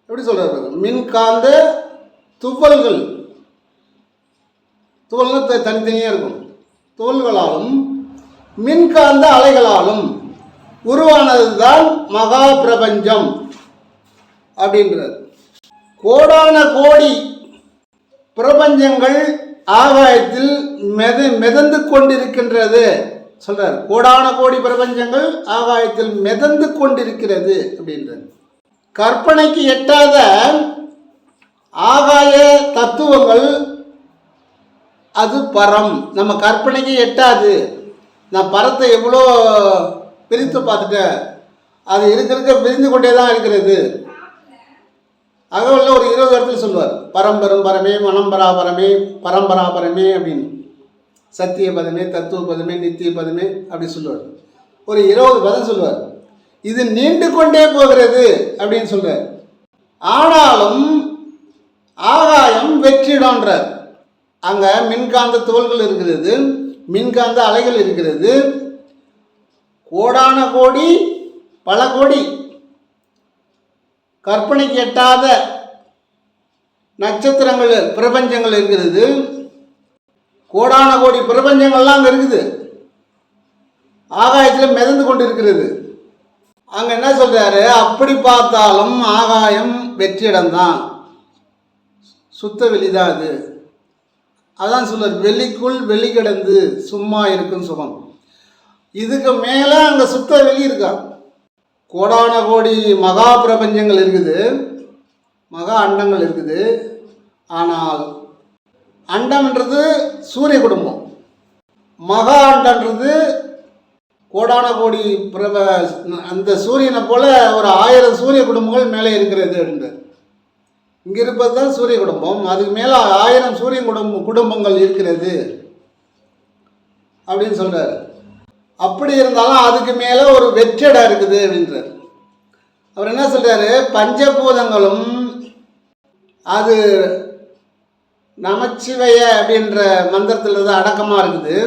எப்படி சொல்றாரு? மின்காந்த துகள்னா தனித்தனியாக இருக்கும். துகள்களாலும் மின்காந்த அலைகளாலும் உருவானது தான் மகா பிரபஞ்சம் அப்படின்றார். கோடான கோடி பிரபஞ்சங்கள் ஆகாயத்தில் மிதந்து கொண்டிருக்கின்றது சொல்றார். கோடான கோடி பிரபஞ்சங்கள் ஆகாயத்தில் மிதந்து கொண்டிருக்கிறது அப்படின்றது. கற்பனைக்கு எட்டாத ஆகாய தத்துவங்கள் அது பரம். நம்ம கற்பனைக்கு எட்டாது. நான் பரத்தை எவ்வளோ பிரித்து பார்த்துட்டேன். அது இருக்க விரிந்து கொண்டே தான் இருக்கிறது. அகவல்ல ஒரு 20 இடத்துல சொல்லுவார். பரம்பரம் பரமே, மனம்பராபரமே, பரம்பராபரமே அப்படின்னு. சத்திய பதமே, தத்துவ பதமே, நித்திய பதமே அப்படி சொல்லுவார். ஒரு 20 பதம் சொல்லுவார். இது நீண்டு கொண்டே போகிறது அப்படின்னு சொல்றார். ஆனாலும் ஆகாயம் வெற்றிடம்ன்றார். அங்கே மின்காந்த தோள்கள் இருக்கிறது, மின்காந்த அலைகள் இருக்கிறது, கோடான கோடி பல கோடி கற்பனைக்கு எட்டாத நட்சத்திரங்கள் பிரபஞ்சங்கள் இருக்கிறது. கோடான கோடி பிரபஞ்சங்கள்லாம் அங்கே இருக்குது, ஆகாயத்தில் மிதந்து கொண்டு இருக்கிறது. அங்கே என்ன சொல்கிறாரு, அப்படி பார்த்தாலும் ஆகாயம் வெற்றிடம்தான், சுத்த வெளிதான் அது. அதான் சொல்றார், வெளிக்குள் வெளி கிடந்து சும்மா இருக்கும் சுகம். இதுக்கு மேலே அங்கே சுத்த வெளி இருக்கா. கோடான கோடி மகா பிரபஞ்சங்கள் இருக்குது, மகா அண்டங்கள் இருக்குது. ஆனால் அண்டம்ன்றது சூரிய குடும்பம், மகா அண்டன்றது கோடான கோடி அந்த சூரியனை போல ஒரு 1000 சூரிய குடும்பங்கள் மேலே இருக்கிறது அப்படின்றார். இங்கே இருப்பது தான் சூரிய குடும்பம், அதுக்கு மேலே 1000 சூரிய குடும்பங்கள் இருக்கிறது அப்படின்னு சொல்கிறார். அப்படி இருந்தாலும் அதுக்கு மேலே ஒரு வெற்றிடம் இருக்குது அப்படின்றார். அவர் என்ன சொல்கிறாரு, பஞ்சபூதங்களும் அது நமச்சிவய அப்படின்ற மந்திரத்தில் தான் அடக்கமாக இருக்குது.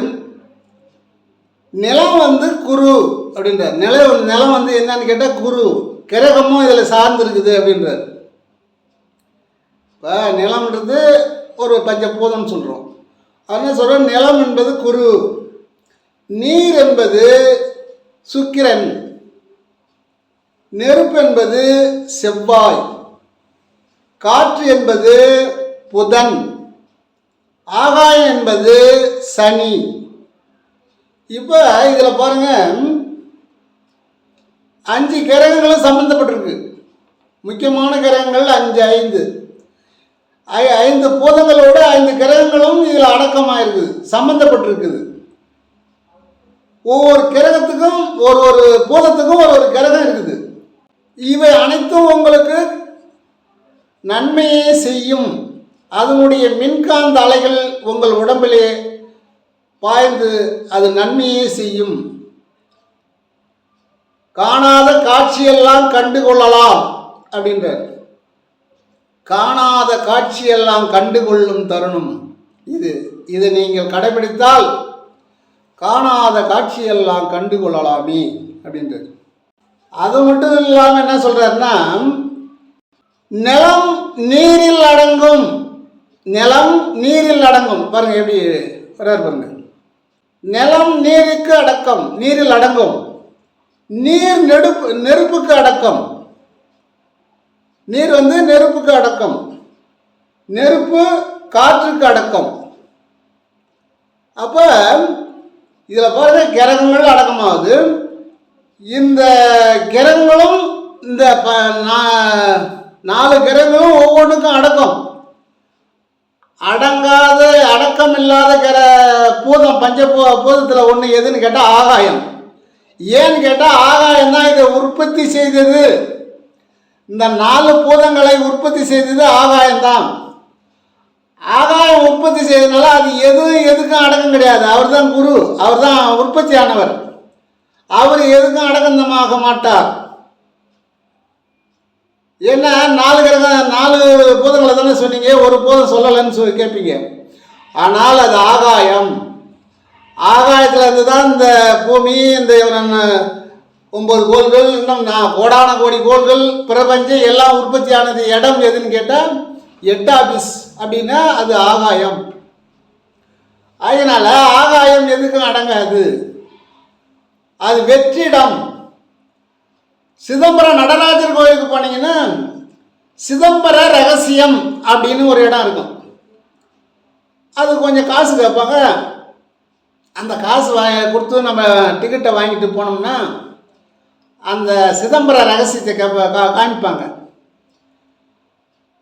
நிலம் குரு அப்படின்றார். நிலம் என்னன்னு கேட்டால் குரு, கிரகமும் இதில் சார்ந்து இருக்குது அப்படின்றார். இப்போ நிலம்ன்றது ஒரு பஞ்சபூதம் சொல்கிறோம். என்ன சொல்கிறோம், நிலம் என்பது குரு, நீர் என்பது சுக்கிரன், நெருப்பு என்பது செவ்வாய், காற்று என்பது புதன், ஆகாயம் என்பது சனி. இப்போ இதில் பாருங்க, 5 கிரகங்களும் சம்பந்தப்பட்டிருக்கு. முக்கியமான கிரகங்கள் 5 5 பூதங்களோட 5 கிரகங்களும் இதில் அடக்கமாக இருக்குது, சம்பந்தப்பட்டிருக்குது. ஒவ்வொரு கிரகத்துக்கும் ஒரு பூதத்துக்கும் ஒரு கிரகம் இருக்குது. இவை அனைத்தும் உங்களுக்கு நன்மையே செய்யும். அதனுடைய மின்காந்த அலைகள் உங்கள் உடம்பிலே பாய்ந்து அது நன்மையே செய்யும். காணாத காட்சியெல்லாம் கண்டு கொள்ளலாம் அப்படின்றார். காணாத காட்சியெல்லாம் கண்டு கொள்ளும் தருணம் இது. இதை நீங்கள் கடைபிடித்தால் காணாத காட்சியெல்லாம் கண்டு கொள்ளலாமே அப்படின்றார். அது மட்டும் இல்லாமல் என்ன சொல்றாருன்னா, நிலம் நீரில் அடங்கும், நிலம் நீரில் அடங்கும். பாருங்க எப்படி வர்றாரு பாருங்க. நிலம் நீருக்கு அடக்கம், நீரில் அடங்கும். நீர் நெருப்புக்கு அடக்கம், நீர் நெருப்புக்கு அடக்கம், நெருப்பு காற்றுக்கு அடக்கம். அப்போ இதில் பாருங்க, கிரகங்கள் அடக்கமாகுது. இந்த கிரகங்களும் இந்த 4 கிரகங்களும் ஒவ்வொன்றுக்கும் அடக்கம். அடங்காத அடக்கம் இல்லாத பூதம் பஞ்சபூதத்தில் ஒன்று எதுன்னு கேட்டால் ஆகாயம். ஏன்னு கேட்டால் ஆகாயம் தான் இதை உற்பத்தி செய்தது. இந்த 4 பூதங்களை உற்பத்தி செய்தது ஆகாயம்தான். ஆகாயம் உற்பத்தி செய்ததுனால அது எதுக்கும் அடக்கம் கிடையாது. அவர் தான் குரு, அவர் தான் உற்பத்தியானவர். அவர் எதுக்கும் அடக்கமாக மாட்டார். ஏன்னா 4 கிரகம் 4 பூதங்களை தானே சொன்னீங்க, ஒரு பூதம் சொல்லலைன்னு கேட்பீங்க. ஆனால் அது ஆகாயம். ஆகாயத்தில் இருந்து தான் இந்த பூமி, இந்த 9 கோள்கள், இன்னும் கோடான கோடி கோள்கள், பிரபஞ்சம் எல்லாம் உற்பத்தி ஆனது. இடம் எதுன்னு கேட்டால் 8 ஆபீஸ் அப்படின்னா அது ஆகாயம். அதனால ஆகாயம் எதுக்கும் அடங்காது, அது வெற்றிடம். சிதம்பரம் நடராஜர் கோயிலுக்கு போனீங்கன்னா சிதம்பர ரகசியம் அப்படின்னு ஒரு இடம் இருக்கும். அது கொஞ்சம் காசு கேட்பாங்க. அந்த காசு கொடுத்து நம்ம டிக்கெட்டை வாங்கிட்டு போனோம்னா அந்த சிதம்பர ரகசியத்தை காமிப்பாங்க.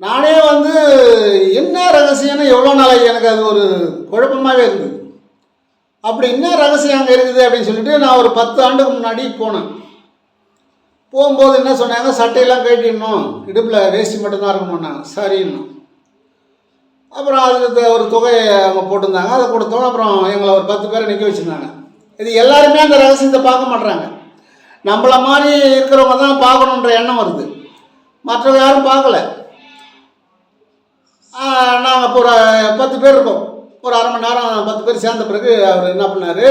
நானே என்ன ரகசியம்னு எவ்வளோ நாளைக்கு எனக்கு அது ஒரு குழப்பமாகவே இருந்தது. அப்படி என்ன ரகசியம் அங்கே இருக்குது அப்படின்னு சொல்லிட்டு நான் ஒரு 10 ஆண்டுக்கு முன்னாடி போனேன். போகும்போது என்ன சொன்னாங்க, சட்டையெல்லாம் கட்டிடணும், இடுப்பில் வேஷ்டி மட்டும்தான் இருக்கணும்னாங்க. சரின்னு அப்புறம் அதுக்கு ஒரு தொகையை அவங்க போட்டிருந்தாங்க, அதை கொடுத்தோம். அப்புறம் எங்களை ஒரு 10 பேரை நிற்க வச்சுருந்தாங்க. இது எல்லாருமே அந்த ரகசியத்தை பார்க்க மாட்றாங்க. நம்மள மாதிரி இருக்கிறவங்க தான் பார்க்கணுன்ற எண்ணம் வருது, மற்றவங்க யாரும் பார்க்கல. நாங்கள் இப்போ ஒரு 10 பேர் இருக்கோம். ஒரு அரை மணி நேரம் 10 பேர் சேர்ந்த பிறகு அவர் என்ன பண்ணார்,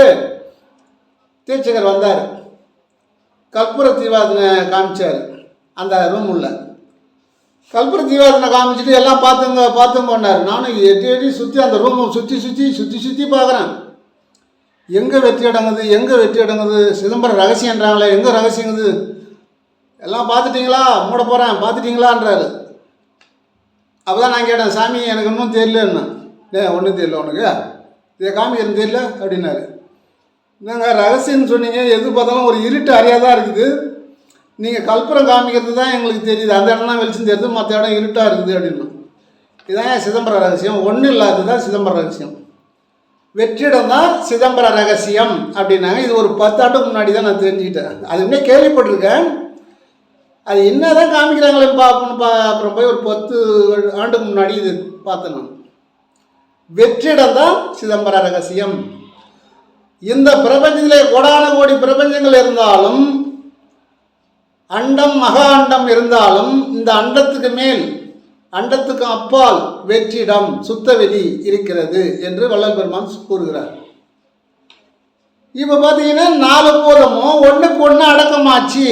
தீட்சகர் வந்தார், கற்பூர தீவாதனை காமிச்சார். அந்த ரூம் உள்ள கற்பூர தீவாதனை காமிச்சிட்டு எல்லாம் பார்த்துங்கன்னாரு. நானும் எட்டி சுற்றி அந்த ரூமை சுற்றி பார்க்குறேன். எங்கே வெற்றி அடங்குது சிதம்பரம் ரகசியன்றாங்களே, எங்கே ரகசியங்குது, எல்லாம் பார்த்துட்டிங்களா, மூட போகிறேன் பார்த்துட்டிங்களான்றாரு. அப்போ தான் நான் கேட்டேன், சாமி எனக்கு இன்னும் தெரியலன்னு. ஒன்றும் தெரியல உனக்கு, இதை காமிக்கிறது தெரியல அப்படின்னாரு. நாங்கள் ரகசியம்னு சொன்னீங்க, எது பார்த்தாலும் ஒரு இருட்டு அறியாதான் இருக்குது, நீங்கள் கற்பூரம் காமிக்கிறது தான் எங்களுக்கு தெரியுது, அந்த இடம் தான் வெளிச்சம் தெரியுது, மற்ற இடம் இருட்டாக இருக்குது அப்படின்னு. இதுதான் சிதம்பர ரகசியம், ஒன்றும் இல்லாதது தான் சிதம்பர ரகசியம், வெற்றிடம் தான் சிதம்பர ரகசியம் அப்படின்னாங்க. இது ஒரு 10 ஆண்டுக்கு முன்னாடி தான் நான் தெரிஞ்சுக்கிட்டேன். அது இன்னும் கேள்விப்பட்டிருக்கேன், அது என்ன தான் காமிக்கிறாங்களேன்னு பார்ப்போன்னு அப்புறம் போய் ஒரு 10 ஆண்டுக்கு முன்னாடி இது பார்த்தேன் நான். வெற்றிடம் தான் சிதம்பர ரகசியம். இந்த பிரபஞ்சத்திலே கோடான கோடி பிரபஞ்சங்கள் இருந்தாலும், அண்டம் மகா அண்டம் இருந்தாலும், இந்த அண்டத்துக்கு மேல் அண்டத்துக்கு அப்பால் வெற்றிடம் சுத்தவெளி இருக்கிறது என்று வள்ளல் பெருமான் கூறுகிறார். இப்போ பார்த்தீங்கன்னா 4 பூதமும் ஒன்றுக்கு ஒன்று அடக்கமாச்சு.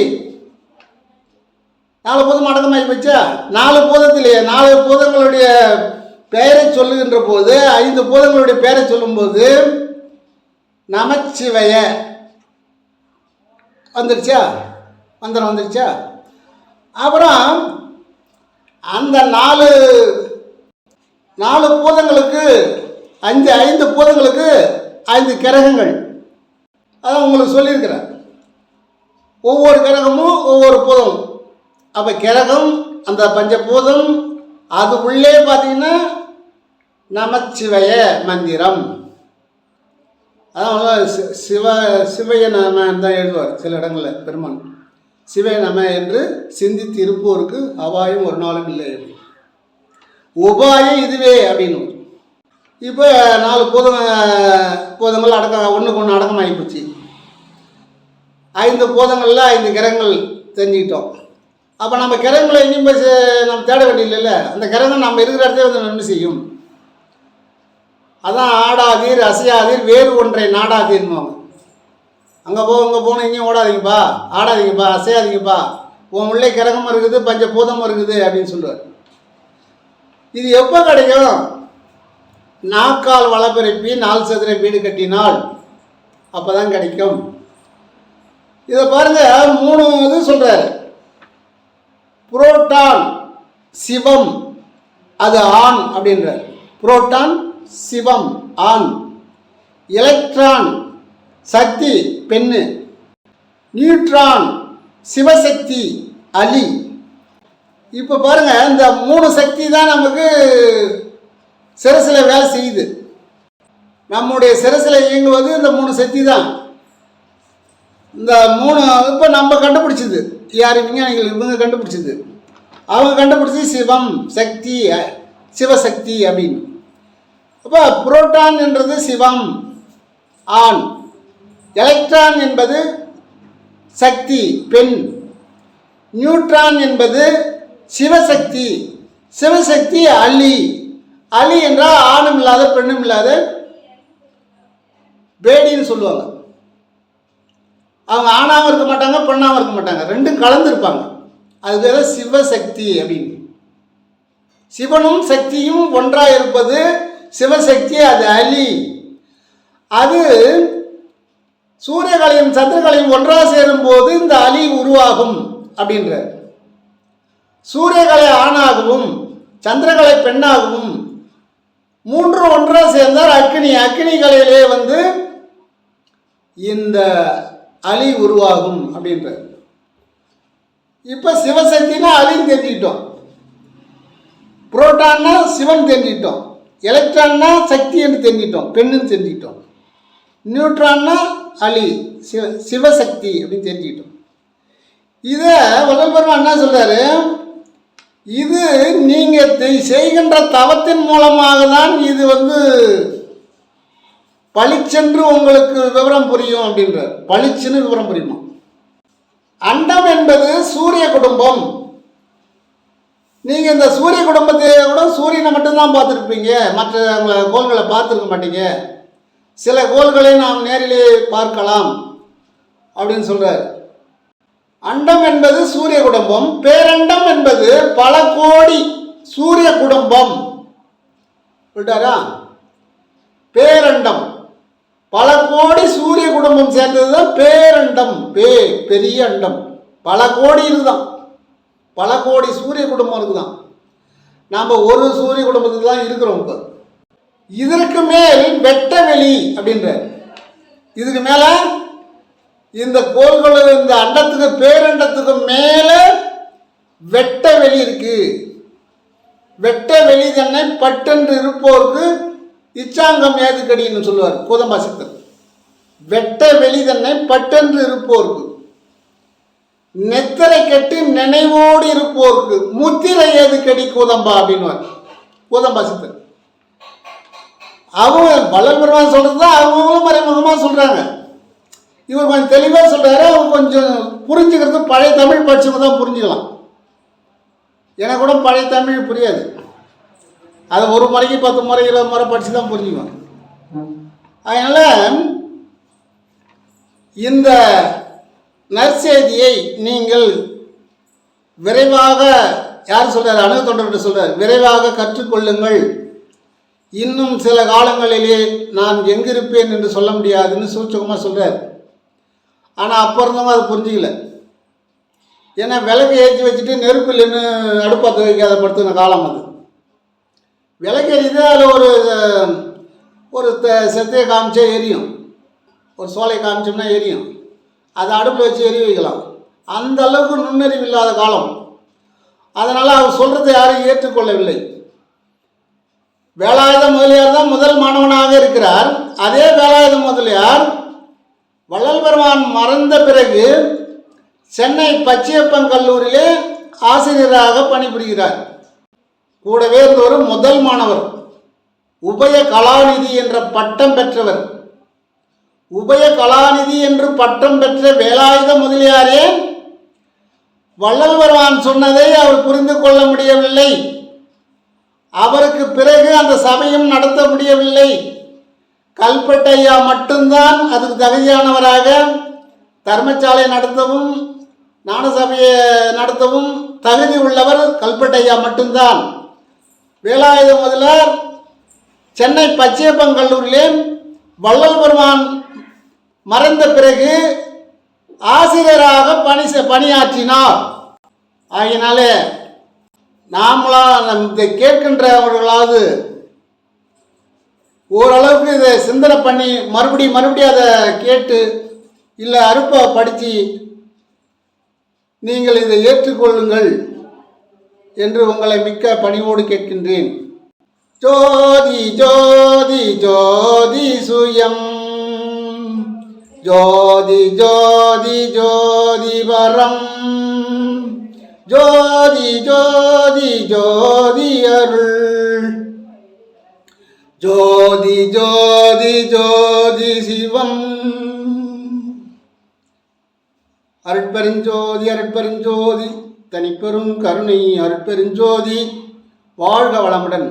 4 பூதம் அடக்கமாகி போச்சா? 4 பூதத்திலேயே 4 பூதங்களுடைய பெயரை சொல்லுகின்ற போது, 5 பூதங்களுடைய பெயரை சொல்லும்போது நமச்சிவய வந்துடுச்சா, மந்திரம் வந்துடுச்சா. அப்புறம் அந்த 4 பூதங்களுக்கு 5 பூதங்களுக்கு 5 கிரகங்கள், அதான் உங்களுக்கு சொல்லியிருக்கிறேன். ஒவ்வொரு கிரகமும் ஒவ்வொரு பூதம். அப்போ கிரகம் அந்த பஞ்சபூதம், அது உள்ளே பார்த்தீங்கன்னா நமச்சிவய மந்திரம். அதான் சிவய நம தான் எழுதுவார் சில இடங்களில் பெருமான். சிவய நம என்று சிந்தித்து இருப்போருக்கு அபாயம் ஒரு நாளும் இல்லை, உபாயம் இதுவே அப்படின்னு. இப்போ 4 பூதங்கள் ஒன்றுக்கு ஒன்று அடக்கமாகி போச்சு. 5 பூதங்களில் 5 கிரகங்கள் தெரிஞ்சுக்கிட்டோம். அப்போ நம்ம கிரகங்களை எங்கேயும் போய் நம்ம தேட வேண்டியதில்லைல்ல, அந்த கிரகம் நம்ம இருக்கிற இடத்துல வந்து நன்மை செய்யும். அதான் ஆடாதீர் அசையாதீர் வேறு ஒன்றை நாடாதீர்னுவாங்க. அங்கே போகணும் எங்கேயும் ஓடாதீங்கப்பா, ஆடாதீங்கப்பா, அசையாதீங்கப்பா, உன் உள்ளே கிரகமும் இருக்குது பஞ்சபூதமும் இருக்குது அப்படின்னு சொல்லுவார். இது எப்போ கிடைக்கும்? நாக்கால் வளப்பிறப்பி 4 சதுர வீடு கட்டினால் அப்போ தான் கிடைக்கும். இதை பாருங்கள், 3 இது சொல்கிறார். புரோட்டான் சிவம் அது ஆண் அப்படின்றார். புரோட்டான் சிவம் ஆண், எலக்ட்ரான் சக்தி பெண்ணு, நியூட்ரான் சிவசக்தி அலி. இப்போ பாருங்க, இந்த 3 சக்தி தான் நமக்கு சிரசில் வேலை செய்யுது. நம்முடைய சிரசில் இயங்குவது இந்த 3 சக்தி தான். இந்த 3 இப்போ நம்ம கண்டுபிடிச்சது யார்? விஞ்ஞானிகள் இவங்க கண்டுபிடிச்சது. அவங்க கண்டுபிடிச்சி சிவம் சக்தி சிவசக்தி அப்படின்னு. அப்போ புரோட்டான் என்றது சிவம் ஆண், எலக்ட்ரான் என்பது சக்தி பெண், நியூட்ரான் என்பது சிவசக்தி, சிவசக்தி அலி. அலி என்றால் ஆணும் இல்லாத பெண்ணும் இல்லாத பேடின்னு சொல்லுவாங்க. அவங்க ஆணாகவும் இருக்க மாட்டாங்க பெண்ணாகவும் இருக்க மாட்டாங்க, ரெண்டும் கலந்து இருப்பாங்க. அதுக்கு பேர் சிவசக்தி அப்படின்னு. சிவனும் சக்தியும் ஒன்றாக இருப்பது சிவசக்தி, அது அலி. அது சூரியகலையும் சந்திரகலையும் ஒன்றாக சேரும்போது இந்த அலி உருவாகும் அப்படின்ற. சூரியகலை ஆணாகவும் சந்திரகலை பெண்ணாகவும் 3 ஒன்றாக சேர்ந்தால் அக்னி, அக்னி கலையிலே வந்து இந்த அலி உருவாகும் அப்படின்ற. இப்போ சிவசக்தினா அலின்னு தெரிஞ்சுக்கிட்டோம், புரோட்டான்னா சிவன் தெரிஞ்சுக்கிட்டோம், எலக்ட்ரான்னா சக்தி என்று தெரிஞ்சிட்டோம், பெண்ணுன்னு தெரிஞ்சுக்கிட்டோம், நியூட்ரான்னா அலி சிவசக்தி அப்படின்னு தெரிஞ்சுக்கிட்டோம். இதை வள்ளல் பெருமான் என்ன சொல்றாரு? இது நீங்கள் செய்கின்ற தவத்தின் மூலமாக தான் இது வந்து பளிச்சென்று உங்களுக்கு விவரம் புரியும் அப்படின்றார். பளிச்சுன்னு விவரம் புரியுமா? அண்டம் என்பது சூரிய குடும்பம். நீங்கள் இந்த சூரிய குடும்பத்தை கூட சூரியனை மட்டும்தான் பார்த்துருப்பீங்க, மற்ற கோள்களை பார்த்துருக்க மாட்டீங்க. சில கோள்களை நாம் நேரிலே பார்க்கலாம் அப்படின்னு சொல்கிறார். அண்டம் என்பது சூரிய குடும்பம், பேரண்டம் என்பது பல கோடி சூரிய குடும்பம். விட்டாரா? பேரண்டம் பல கோடி சூரிய குடும்பம் சேர்ந்தது தான் பேரண்டம். பெரிய அண்டம் பல கோடி இருக்குதான், பல கோடி சூரிய குடும்பம் இருக்குதான். நாம் ஒரு சூரிய குடும்பத்துக்கு தான் இருக்கிறோம். இப்போ இதற்கு மேல் வெட்ட வெளி அப்படின்ற, இதுக்கு மேலே இந்த கோள்கள், இந்த அண்டத்துக்கு பேரண்டத்துக்கு மேலே வெட்ட வெளி இருக்கு. வெட்ட வெளி தன்னை பட்டென்று இருப்போருக்கு இச்சாங்கம் ஏதுக்கடின்னு சொல்லுவார் கோதம்பாசித்தர். வெட்ட வெளி தன்னை பட்டென்று இருப்போருக்கு, நெத்தரை கட்டி நினைவோடு இருப்போருக்கு முத்திரை ஏதுக்கடி கோதம்பா அப்படின்வார் கோதம்பாசித்தர். அவங்க வள்ளல் பெருமான் சொல்றது தான் அவங்களும் மறைமுகமாக சொல்றாங்க. இவர் கொஞ்சம் தெளிவாக சொல்றாரு. அவங்க கொஞ்சம் புரிஞ்சுக்கிறது பழைய தமிழ் படிச்சவங்க தான் புரிஞ்சுக்கலாம். எனக்கு கூட பழைய தமிழ் புரியாது. அது ஒரு முறைக்கு 10 முறை 20 முறை படித்து தான் புரிஞ்சுக்குவேன். அதனால் இந்த நற்செய்தியை நீங்கள் விரைவாக, யார் சொல்கிறார், அணுகு தொண்டர்கிட்ட சொல்கிறார், விரைவாக கற்றுக்கொள்ளுங்கள். இன்னும் சில காலங்களிலே நான் எங்கிருப்பேன் என்று சொல்ல முடியாதுன்னு சூட்சகமாக சொல்கிறார். ஆனால் அப்போ இருந்தவங்க அதை புரிஞ்சிக்கல. ஏன்னா விளக்கு ஏற்றி வச்சுட்டு நெருப்பு இல்லைன்னு அடுப்பாத்த வைக்காத படுத்துன காலம் அது. விளக்கு எரியுது, அதில் ஒரு செத்தையை காமிச்சா எரியும், ஒரு சோலை காமிச்சோம்னா எரியும். அதை அடுப்பில் வச்சு எரிய வைக்கலாம். அந்த அளவுக்கு நுண்ணறிவு இல்லாத காலம். அதனால் அவர் சொல்கிறத யாரும் ஏற்றுக்கொள்ளவில்லை. வேலாயுத முதலியார் தான் முதல் மாணவனாக இருக்கிறார். அதே வேலாயுத முதலியார் வள்ளல் பெருமான் மறைந்த பிறகு சென்னை பச்சையப்பன் கல்லூரியிலே ஆசிரியராக பணிபுரிகிறார். கூடவே இருந்தவர் முதல் மாணவர், உபய கலாநிதி என்ற பட்டம் பெற்றவர். உபய கலாநிதி என்று பட்டம் பெற்ற வேலாயுத முதலியாரே வள்ளல் பெருமான் சொன்னதை அவர் புரிந்து கொள்ள முடியவில்லை. அவருக்கு பிறகு அந்த சபையும் நடத்த முடியவில்லை. கல்பட்டையா மட்டும்தான் அதுக்கு தகுதியானவராக தர்மசாலை நடத்தவும் ஞான சபையை நடத்தவும் தகுதி உள்ளவர் கல்பட்டையா மட்டும்தான். வேலாயுத முதலியார் சென்னை பச்சையப்பன் கல்லூரியிலே வள்ளல் பெருமான் மறைந்த பிறகு ஆசிரியராக பணியாற்றினார். ஆகினாலே நாமளா இதை கேட்கின்றவர்களாவது ஓரளவுக்கு இதை சிந்தனை பண்ணி மறுபடியும் அதை கேட்டு இல்லை அருப்பை படித்து நீங்கள் இதை ஏற்றுக்கொள்ளுங்கள் என்று உங்களை மிக்க பணிவோடு கேட்கின்றேன். ஜோதி ஜோதி ஜோதி சுயம், ஜோதி ஜோதி ஜோதி வரம், ஜோதி ஜோதி ஜோதி அருள், ஜோதி ஜோதி ஜோதி சிவம். அருட்பெருஞ்சோதி அருட்பெருஞ்சோதி தனிப்பெரும் கருணை அருட்பெருஞ்சோதி. வாழ்க வளமுடன்,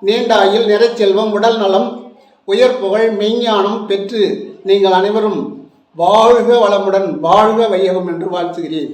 நீண்டாயில் நிறைச்செல்வம், உடல் நலம், உயர் புகழ், மெய்ஞானம் பெற்று நீங்கள் அனைவரும் வாழ்க வளமுடன், வாழ்க வையகம் என்று வாழ்த்துகிறேன்.